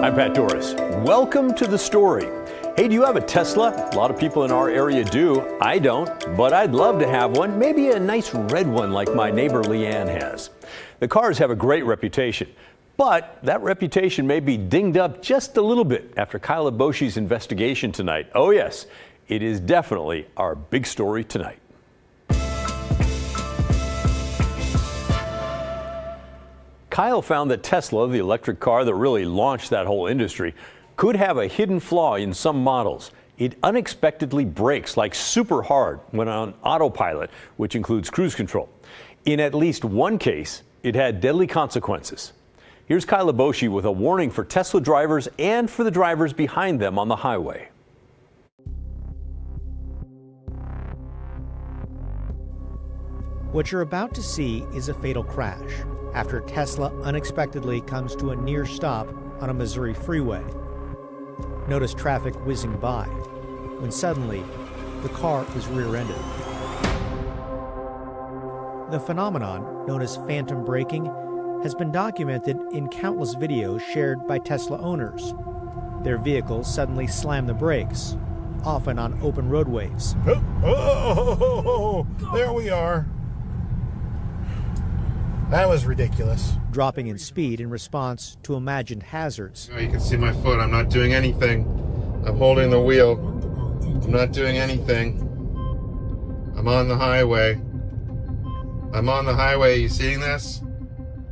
I'm Pat Doris. Welcome to The Story. Hey, do you have a Tesla? A lot of people in our area do. I don't, but I'd love to have one. Maybe a nice red one like my neighbor Leanne has. The cars have a great reputation, but that reputation may be dinged up just a little bit after Kyla Boshi's investigation tonight. Oh yes, it is definitely our big story tonight. Kyle found that Tesla, the electric car that really launched that whole industry, could have a hidden flaw in some models. It unexpectedly brakes like super hard when on autopilot, which includes cruise control. In at least one case, it had deadly consequences. Here's Kyla Boshi with a warning for Tesla drivers and for the drivers behind them on the highway. What you're about to see is a fatal crash after Tesla unexpectedly comes to a near stop on a Missouri freeway. Notice traffic whizzing by, when suddenly the car is rear-ended. The phenomenon, known as phantom braking, has been documented in countless videos shared by Tesla owners. Their vehicles suddenly slam the brakes, often on open roadways. Oh, there we are. That was ridiculous. Dropping in speed in response to imagined hazards. You can see my foot. I'm not doing anything. I'm holding the wheel. I'm not doing anything. I'm on the highway. I'm on the highway. You seeing this?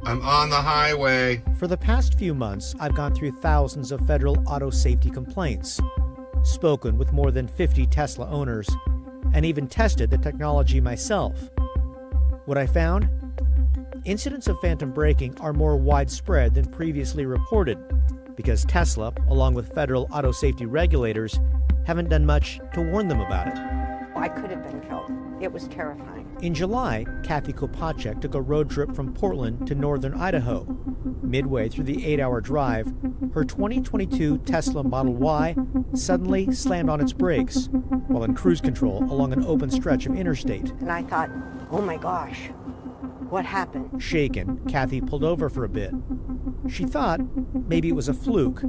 I'm on the highway. For the past few months, I've gone through thousands of federal auto safety complaints, spoken with more than 50 Tesla owners, and even tested the technology myself. What I found? Incidents of phantom braking are more widespread than previously reported because Tesla, along with federal auto safety regulators, haven't done much to warn them about it. I could have been killed. It was terrifying. In July, Kathy Kopacek took a road trip from Portland to northern Idaho. Midway through the 8-hour drive, her 2022 Tesla Model Y suddenly slammed on its brakes while in cruise control along an open stretch of interstate. And I thought, oh my gosh, what happened? Shaken, Kathy pulled over for a bit. She thought maybe it was a fluke,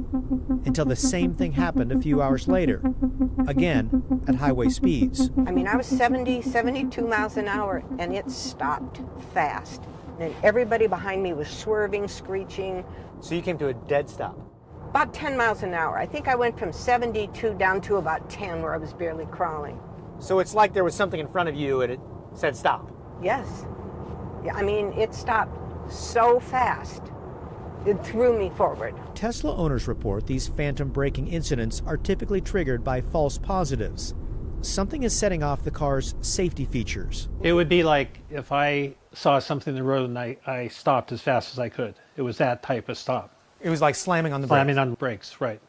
until the same thing happened a few hours later, again at highway speeds. I mean, I was 72 miles an hour, and it stopped fast. And everybody behind me was swerving, screeching. So you came to a dead stop? About 10 miles an hour. I think I went from 72 down to about 10, where I was barely crawling. So it's like there was something in front of you and it said stop? Yes. Yeah, I mean, it stopped so fast. It threw me forward. Tesla owners report these phantom braking incidents are typically triggered by false positives. Something is setting off the car's safety features. It would be like if I saw something in the road and I stopped as fast as I could. It was that type of stop. It was like slamming on the brakes? Slamming on the brakes, right.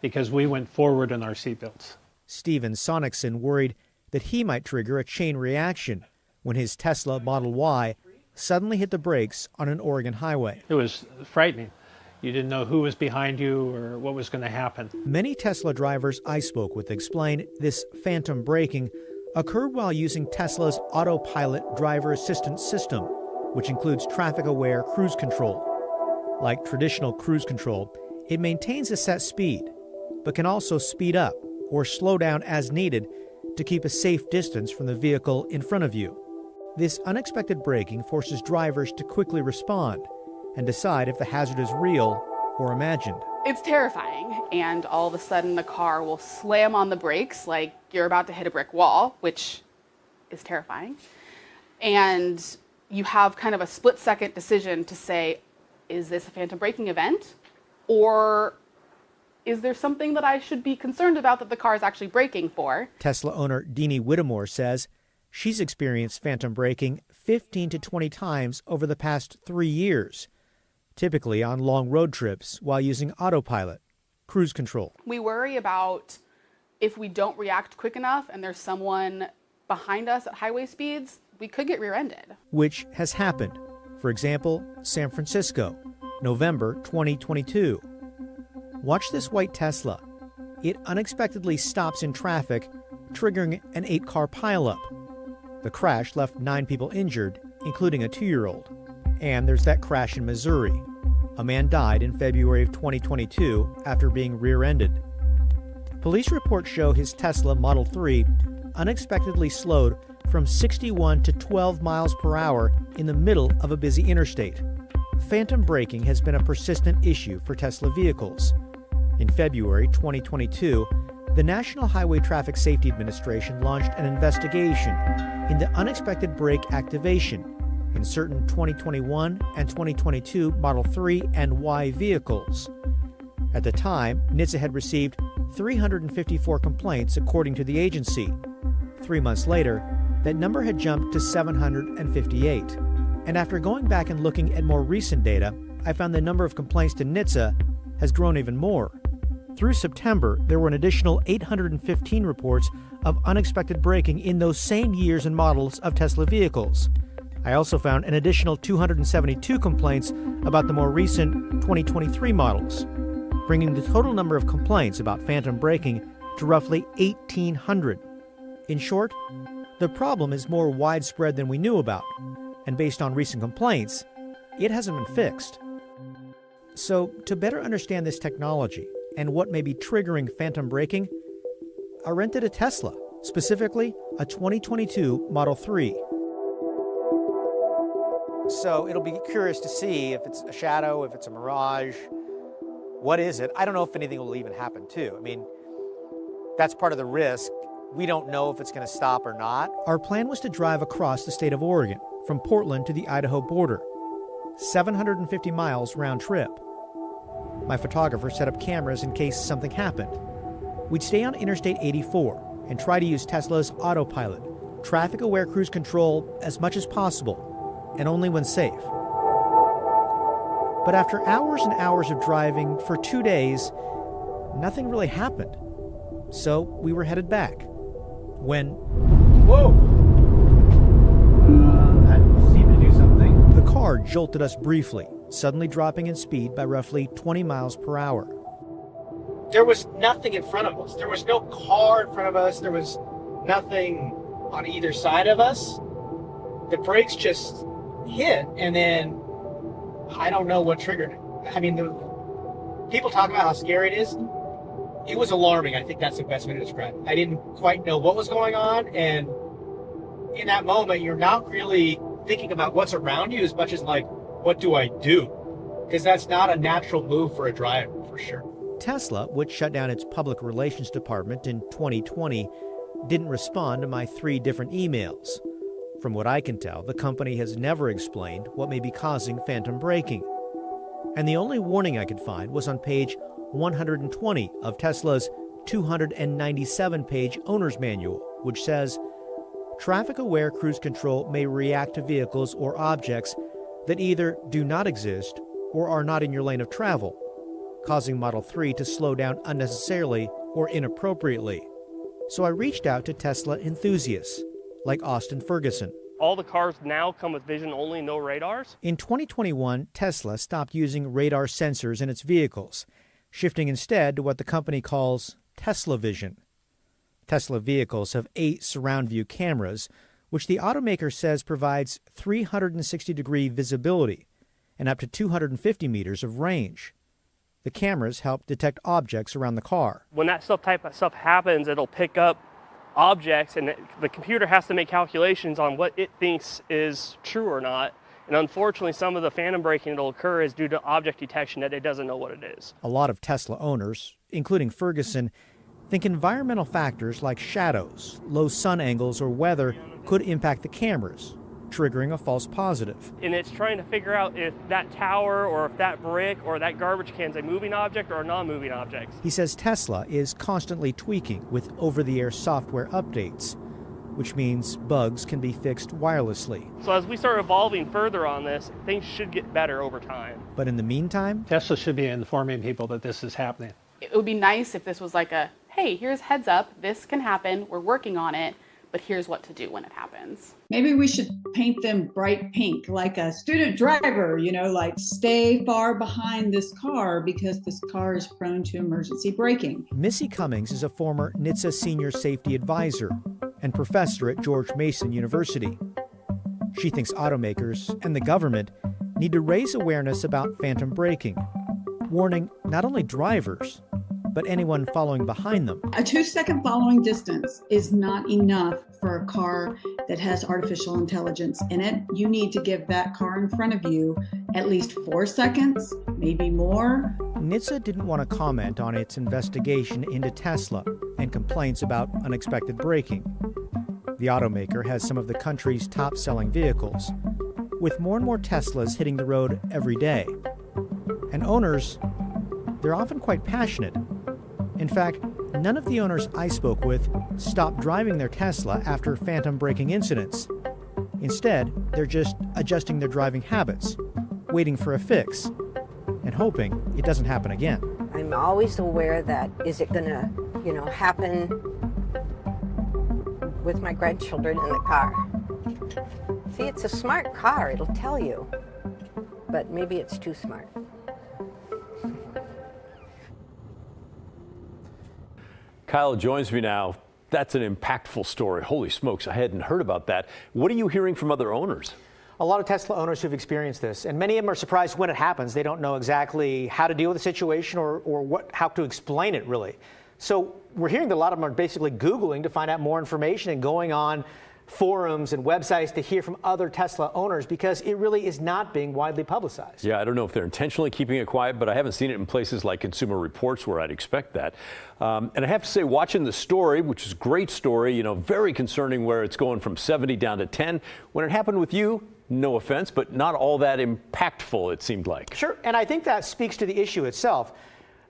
Because we went forward in our seatbelts. Steven Sonicson worried that he might trigger a chain reaction when his Tesla Model Y suddenly hit the brakes on an Oregon highway. It was frightening. You didn't know who was behind you or what was going to happen. Many Tesla drivers I spoke with explained this phantom braking occurred while using Tesla's autopilot driver assistance system, which includes traffic-aware cruise control. Like traditional cruise control, it maintains a set speed, but can also speed up or slow down as needed to keep a safe distance from the vehicle in front of you. This unexpected braking forces drivers to quickly respond and decide if the hazard is real or imagined. It's terrifying, and all of a sudden the car will slam on the brakes like you're about to hit a brick wall, which is terrifying. And you have kind of a split-second decision to say, is this a phantom braking event? Or is there something that I should be concerned about that the car is actually braking for? Tesla owner Deanie Whittemore says she's experienced phantom braking 15 to 20 times over the past 3 years, typically on long road trips while using autopilot, cruise control. We worry about if we don't react quick enough and there's someone behind us at highway speeds, we could get rear-ended. Which has happened. For example, San Francisco, November 2022. Watch this white Tesla. It unexpectedly stops in traffic, triggering an 8-car pileup. The crash left 9 people injured, including a 2-year-old. And there's that crash in Missouri. A man died in February of 2022 after being rear-ended. Police reports show his Tesla Model 3 unexpectedly slowed from 61 to 12 miles per hour in the middle of a busy interstate. Phantom braking has been a persistent issue for Tesla vehicles. In February 2022, the National Highway Traffic Safety Administration launched an investigation into unexpected brake activation in certain 2021 and 2022 Model 3 and Y vehicles. At the time, NHTSA had received 354 complaints according to the agency. 3 months later, that number had jumped to 758. And after going back and looking at more recent data, I found the number of complaints to NHTSA has grown even more. Through September, there were an additional 815 reports of unexpected braking in those same years and models of Tesla vehicles. I also found an additional 272 complaints about the more recent 2023 models, bringing the total number of complaints about phantom braking to roughly 1,800. In short, the problem is more widespread than we knew about, and based on recent complaints, it hasn't been fixed. So, to better understand this technology and what may be triggering phantom braking, I rented a Tesla, specifically a 2022 Model 3. So it'll be curious to see if it's a shadow, if it's a mirage. What is it? I don't know if anything will even happen too. I mean, that's part of the risk. We don't know if it's going to stop or not. Our plan was to drive across the state of Oregon, from Portland to the Idaho border, 750 miles round trip. My photographer set up cameras in case something happened. We'd stay on Interstate 84 and try to use Tesla's autopilot, traffic-aware cruise control as much as possible, and only when safe. But after hours and hours of driving for 2 days, nothing really happened. So we were headed back. When... Whoa! That seemed to do something. The car jolted us briefly, suddenly dropping in speed by roughly 20 miles per hour. There was nothing in front of us. There was no car in front of us. There was nothing on either side of us. The brakes just hit, and then I don't know what triggered it. I mean, people talk about how scary it is. It was alarming. I think that's the best way to describe it. I didn't quite know what was going on, and in that moment, you're not really thinking about what's around you as much as like, what do I do? Because that's not a natural move for a driver, for sure. Tesla, which shut down its public relations department in 2020, didn't respond to my 3 different emails. From what I can tell, the company has never explained what may be causing phantom braking. And the only warning I could find was on page 120 of Tesla's 297-page owner's manual, which says, traffic-aware cruise control may react to vehicles or objects that either do not exist or are not in your lane of travel, causing Model 3 to slow down unnecessarily or inappropriately. So I reached out to Tesla enthusiasts, like Austin Ferguson. All the cars now come with vision only, no radars. In 2021, Tesla stopped using radar sensors in its vehicles, shifting instead to what the company calls Tesla Vision. Tesla vehicles have 8 surround view cameras, which the automaker says provides 360-degree visibility and up to 250 meters of range. The cameras help detect objects around the car. When that type of stuff happens, it'll pick up objects, and the computer has to make calculations on what it thinks is true or not. And unfortunately, some of the phantom braking that will occur is due to object detection that it doesn't know what it is. A lot of Tesla owners, including Ferguson, think environmental factors like shadows, low sun angles, or weather could impact the cameras, triggering a false positive. And it's trying to figure out if that tower or if that brick or that garbage can is a moving object or a non-moving object. He says Tesla is constantly tweaking with over-the-air software updates, which means bugs can be fixed wirelessly. So as we start evolving further on this, things should get better over time. But in the meantime, Tesla should be informing people that this is happening. It would be nice if this was like a, hey, here's heads up, this can happen, we're working on it, but here's what to do when it happens. Maybe we should paint them bright pink, like a student driver, like stay far behind this car because this car is prone to emergency braking. Missy Cummings is a former NHTSA senior safety advisor and professor at George Mason University. She thinks automakers and the government need to raise awareness about phantom braking, warning not only drivers, but anyone following behind them. A 2-second following distance is not enough for a car that has artificial intelligence in it. You need to give that car in front of you at least 4 seconds, maybe more. NHTSA didn't want to comment on its investigation into Tesla and complaints about unexpected braking. The automaker has some of the country's top-selling vehicles, with more and more Teslas hitting the road every day. And owners, they're often quite passionate. In fact, none of the owners I spoke with stopped driving their Tesla after phantom braking incidents. Instead, they're just adjusting their driving habits, waiting for a fix, and hoping it doesn't happen again. I'm always aware that, is it going to, happen with my grandchildren in the car? See, it's a smart car, it'll tell you, but maybe it's too smart. Kyle joins me now. That's an impactful story. Holy smokes, I hadn't heard about that. What are you hearing from other owners? A lot of Tesla owners who've experienced this, and many of them are surprised when it happens. They don't know exactly how to deal with the situation or how to explain it, really. So we're hearing that a lot of them are basically Googling to find out more information and going on forums and websites to hear from other Tesla owners because it really is not being widely publicized. Yeah, I don't know if they're intentionally keeping it quiet, but I haven't seen it in places like Consumer Reports where I'd expect that. And I have to say, watching the story, which is a great story, very concerning where it's going from 70 down to 10. When it happened with you, no offense, but not all that impactful, it seemed like. Sure, and I think that speaks to the issue itself.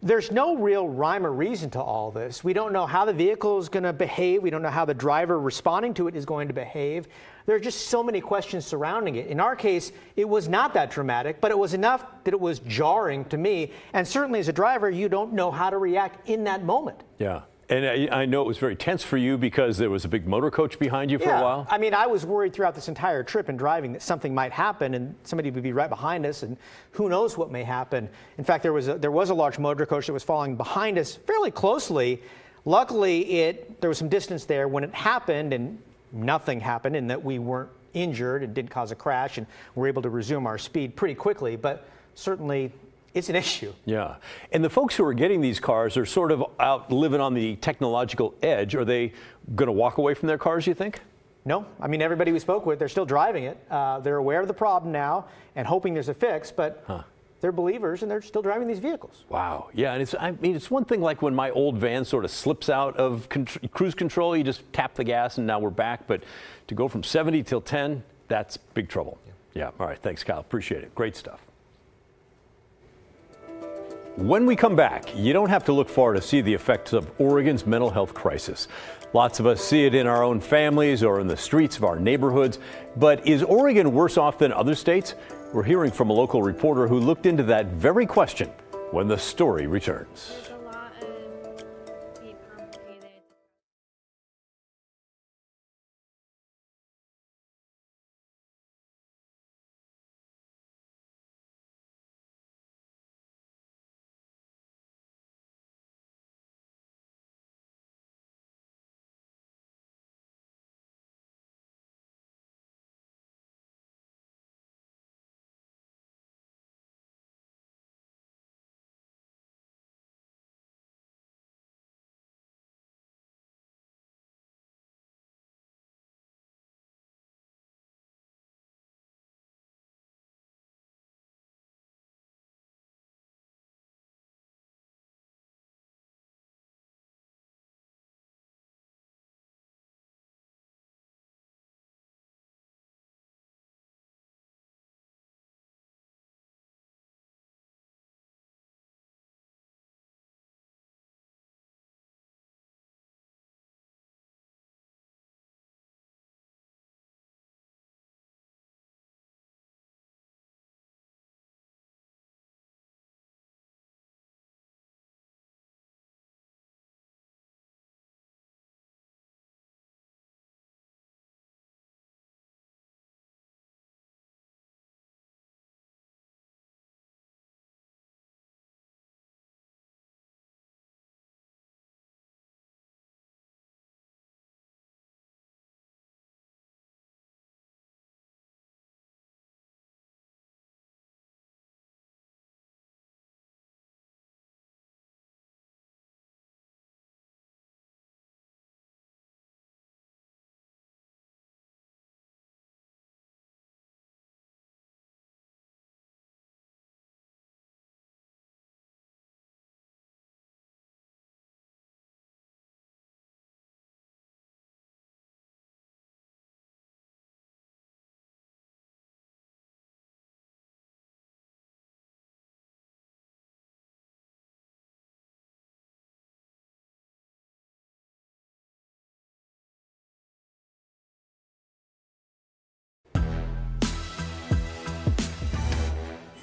There's no real rhyme or reason to all this. We don't know how the vehicle is going to behave. We don't know how the driver responding to it is going to behave. There are just so many questions surrounding it. In our case, it was not that dramatic, but it was enough that it was jarring to me. And certainly as a driver, you don't know how to react in that moment. Yeah. And I know it was very tense for you because there was a big motor coach behind you for a while. I mean, I was worried throughout this entire trip and driving that something might happen and somebody would be right behind us and who knows what may happen. In fact, there was a large motor coach that was following behind us fairly closely. Luckily, there was some distance there when it happened and nothing happened in that we weren't injured and didn't cause a crash and were able to resume our speed pretty quickly. But certainly, it's an issue. Yeah. And the folks who are getting these cars are sort of out living on the technological edge. Are they going to walk away from their cars, you think? No. I mean, everybody we spoke with, they're still driving it. They're aware of the problem now and hoping there's a fix, but they're believers and they're still driving these vehicles. Wow. Yeah. And it's one thing like when my old van sort of slips out of cruise control, you just tap the gas and now we're back. But to go from 70 till 10, that's big trouble. Yeah. All right. Thanks, Kyle. Appreciate it. Great stuff. When we come back, you don't have to look far to see the effects of Oregon's mental health crisis. Lots of us see it in our own families or in the streets of our neighborhoods. But is Oregon worse off than other states? We're hearing from a local reporter who looked into that very question when the story returns.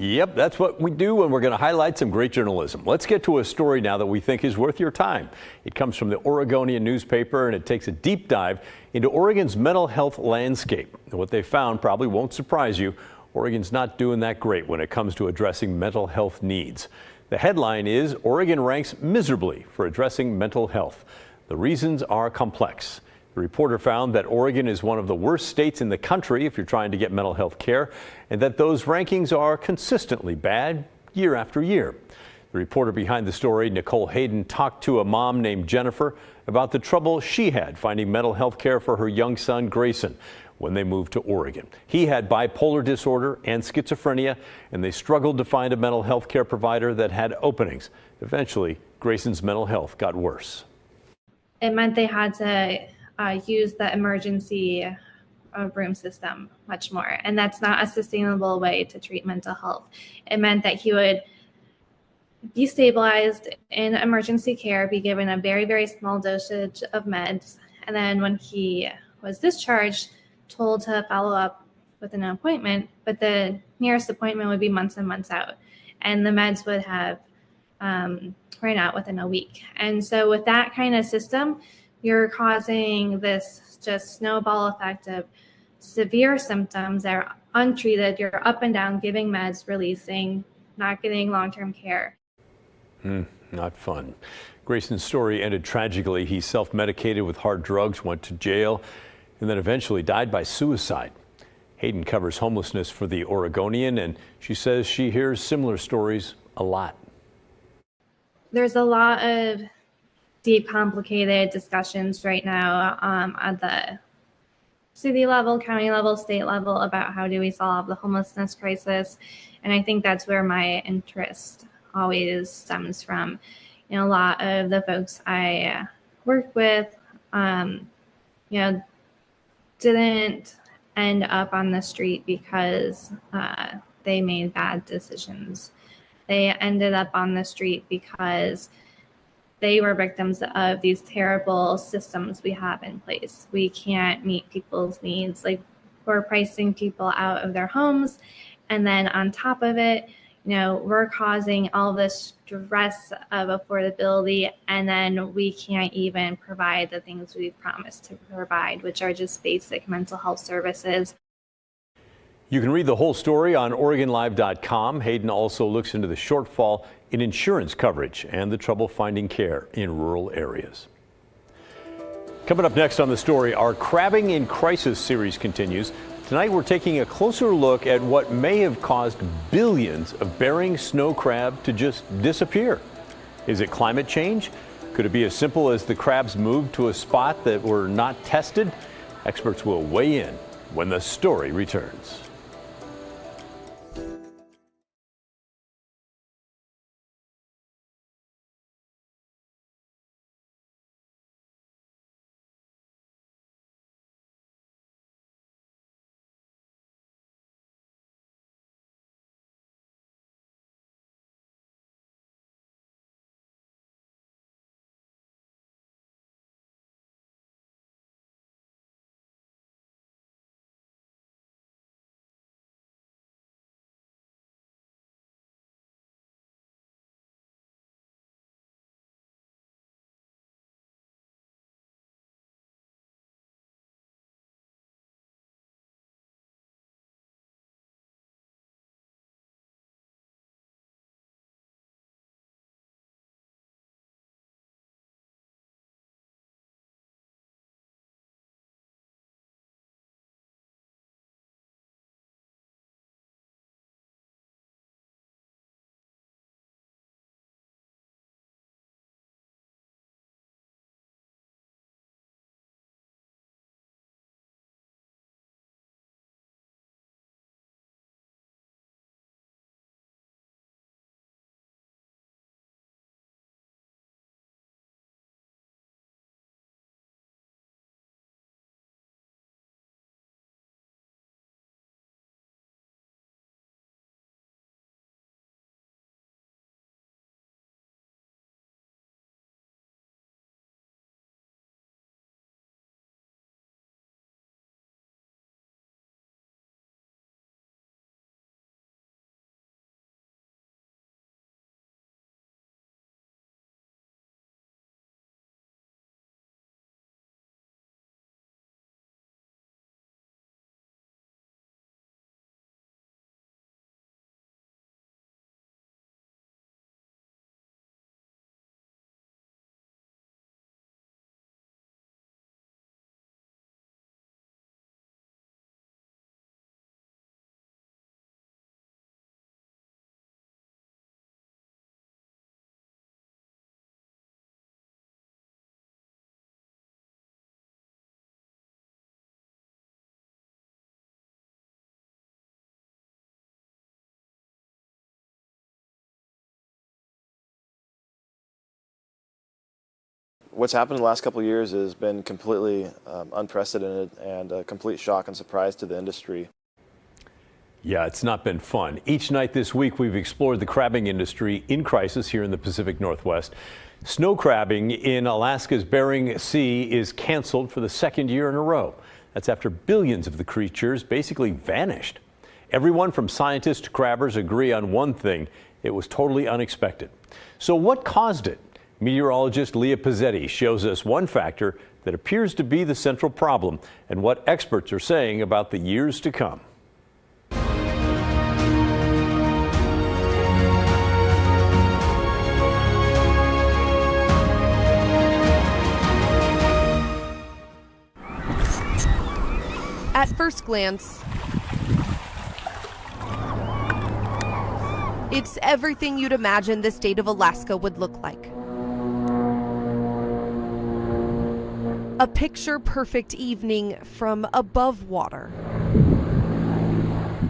Yep, that's what we do, and we're going to highlight some great journalism. Let's get to a story now that we think is worth your time. It comes from the Oregonian newspaper, and it takes a deep dive into Oregon's mental health landscape. And what they found probably won't surprise you. Oregon's not doing that great when it comes to addressing mental health needs. The headline is, Oregon ranks miserably for addressing mental health. The reasons are complex. The reporter found that Oregon is one of the worst states in the country if you're trying to get mental health care, and that those rankings are consistently bad year after year. The reporter behind the story, Nicole Hayden, talked to a mom named Jennifer about the trouble she had finding mental health care for her young son, Grayson, when they moved to Oregon. He had bipolar disorder and schizophrenia, and they struggled to find a mental health care provider that had openings. Eventually, Grayson's mental health got worse. It meant they had to use the emergency room system much more. And that's not a sustainable way to treat mental health. It meant that he would be stabilized in emergency care, be given a very, very small dosage of meds. And then when he was discharged, told to follow up with an appointment, but the nearest appointment would be months and months out. And the meds would have ran out within a week. And so with that kind of system, you're causing this just snowball effect of severe symptoms that are untreated. You're up and down, giving meds, releasing, not getting long-term care. Not fun. Grayson's story ended tragically. He self-medicated with hard drugs, went to jail, and then eventually died by suicide. Hayden covers homelessness for the Oregonian, and she says she hears similar stories a lot. There's a lot of deep, complicated discussions right now at the city level, county level, state level about how do we solve the homelessness crisis. And I think that's where my interest always stems from. You know, a lot of the folks I work with, didn't end up on the street because they made bad decisions. They ended up on the street because they were victims of these terrible systems we have in place. We can't meet people's needs. Like, we're pricing people out of their homes. And then on top of it, we're causing all this stress of affordability. And then we can't even provide the things we've promised to provide, which are just basic mental health services. You can read the whole story on OregonLive.com. Hayden also looks into the shortfall in insurance coverage and the trouble finding care in rural areas. Coming up next on the story, our Crabbing in Crisis series continues. Tonight we're taking a closer look at what may have caused billions of Bering snow crab to just disappear. Is it climate change? Could it be as simple as the crabs moved to a spot that were not tested? Experts will weigh in when the story returns. What's happened in the last couple of years has been completely unprecedented and a complete shock and surprise to the industry. Yeah, it's not been fun. Each night this week, we've explored the crabbing industry in crisis here in the Pacific Northwest. Snow crabbing in Alaska's Bering Sea is canceled for the second year in a row. That's after billions of the creatures basically vanished. Everyone from scientists to crabbers agree on one thing: it was totally unexpected. So what caused it? Meteorologist Leah Pizzetti shows us one factor that appears to be the central problem and what experts are saying about the years to come. At first glance, it's everything you'd imagine the state of Alaska would look like. A picture-perfect evening from above water.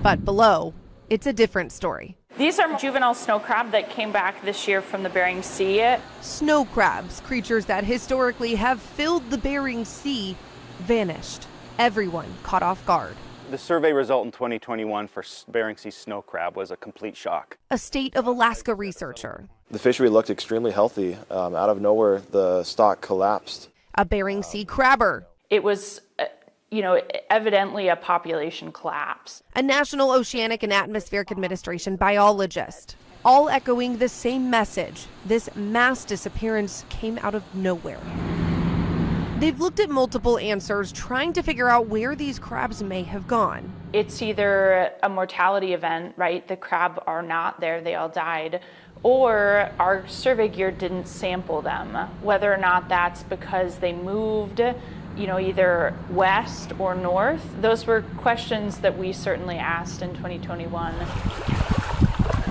But below, it's a different story. These are juvenile snow crab that came back this year from the Bering Sea. Snow crabs, creatures that historically have filled the Bering Sea, vanished. Everyone caught off guard. The survey result in 2021 for Bering Sea snow crab was a complete shock. A State of Alaska researcher. The fishery looked extremely healthy. Out of nowhere, the stock collapsed. A Bering Sea crabber. It was, evidently a population collapse. A National Oceanic and Atmospheric Administration biologist. All echoing the same message. This mass disappearance came out of nowhere. They've looked at multiple answers, trying to figure out where these crabs may have gone. It's either a mortality event, right? The crab are not there, they all died. Or our survey gear didn't sample them. Whether or not that's because they moved, either west or north. Those were questions that we certainly asked in 2021.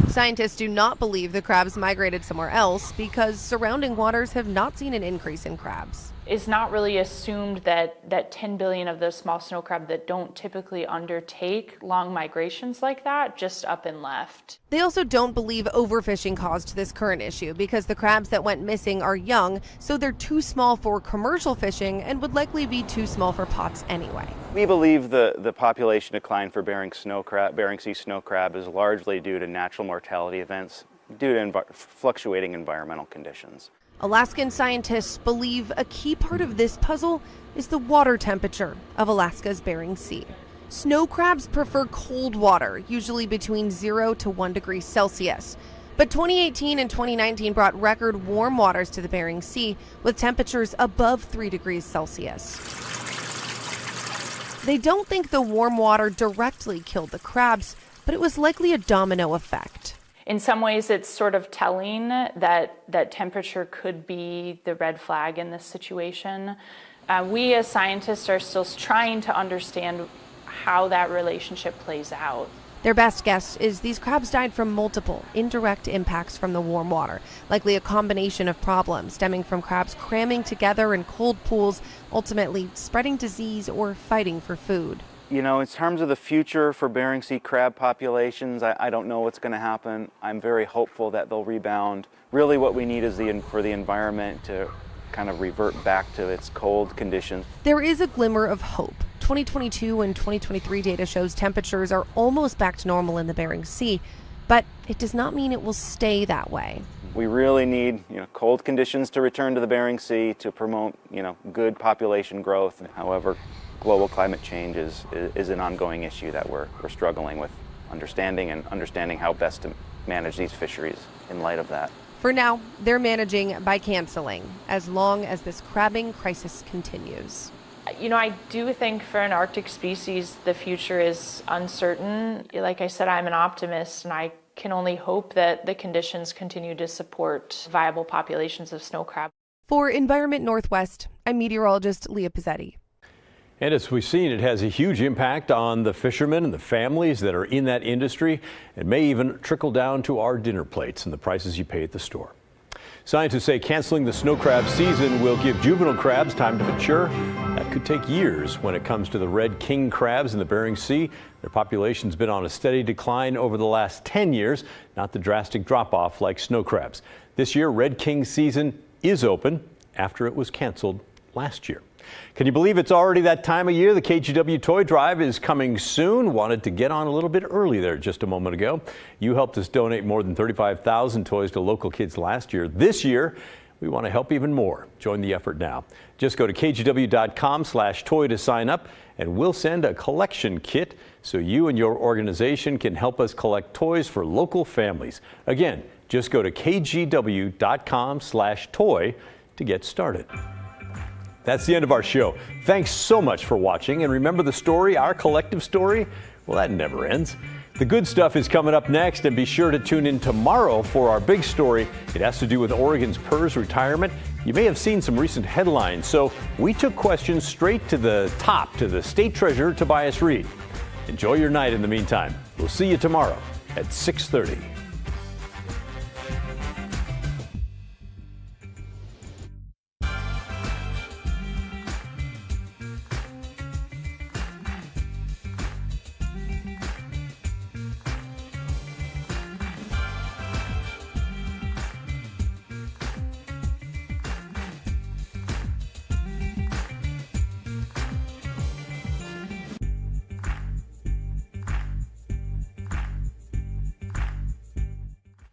Scientists do not believe the crabs migrated somewhere else because surrounding waters have not seen an increase in crabs. It's not really assumed that 10 billion of those small snow crab that don't typically undertake long migrations like that just up and left. They also don't believe overfishing caused this current issue because the crabs that went missing are young, so they're too small for commercial fishing and would likely be too small for pots anyway. We believe the population decline for Bering Sea snow crab is largely due to natural mortality events due to fluctuating environmental conditions. Alaskan scientists believe a key part of this puzzle is the water temperature of Alaska's Bering Sea. Snow crabs prefer cold water, usually between 0 to 1 degree Celsius. But 2018 and 2019 brought record warm waters to the Bering Sea with temperatures above 3 degrees Celsius. They don't think the warm water directly killed the crabs, but it was likely a domino effect. In some ways, it's sort of telling that temperature could be the red flag in this situation. We as scientists are still trying to understand how that relationship plays out. Their best guess is these crabs died from multiple indirect impacts from the warm water, likely a combination of problems stemming from crabs cramming together in cold pools, ultimately spreading disease or fighting for food. In terms of the future for Bering Sea crab populations, I don't know what's going to happen. I'm very hopeful that they'll rebound. Really what we need is for the environment to kind of revert back to its cold conditions. There is a glimmer of hope. 2022 and 2023 data shows temperatures are almost back to normal in the Bering Sea, but it does not mean it will stay that way. We really need cold conditions to return to the Bering Sea to promote good population growth. However, global climate change is an ongoing issue that we're struggling with understanding how best to manage these fisheries in light of that. For now, they're managing by canceling, as long as this crabbing crisis continues. I do think for an Arctic species, the future is uncertain. Like I said, I'm an optimist, and I can only hope that the conditions continue to support viable populations of snow crab. For Environment Northwest, I'm meteorologist Leah Pizzetti. And as we've seen, it has a huge impact on the fishermen and the families that are in that industry. It may even trickle down to our dinner plates and the prices you pay at the store. Scientists say canceling the snow crab season will give juvenile crabs time to mature. That could take years when it comes to the red king crabs in the Bering Sea. Their population's been on a steady decline over the last 10 years, not the drastic drop-off like snow crabs. This year, red king season is open. after it was canceled last year. Can you believe it's already that time of year? The KGW Toy Drive is coming soon. Wanted to get on a little bit early there just a moment ago. You helped us donate more than 35,000 toys to local kids last year. This year, we want to help even more. Join the effort now. Just go to kgw.com/toy to sign up, and we'll send a collection kit so you and your organization can help us collect toys for local families. Again, just go to kgw.com/toy to get started. That's the end of our show. Thanks so much for watching. And remember the story, our collective story? Well, that never ends. The good stuff is coming up next, and be sure to tune in tomorrow for our big story. It has to do with Oregon's PERS retirement. You may have seen some recent headlines, so we took questions straight to the top, to the State Treasurer, Tobias Reed. Enjoy your night in the meantime. We'll see you tomorrow at 6:30.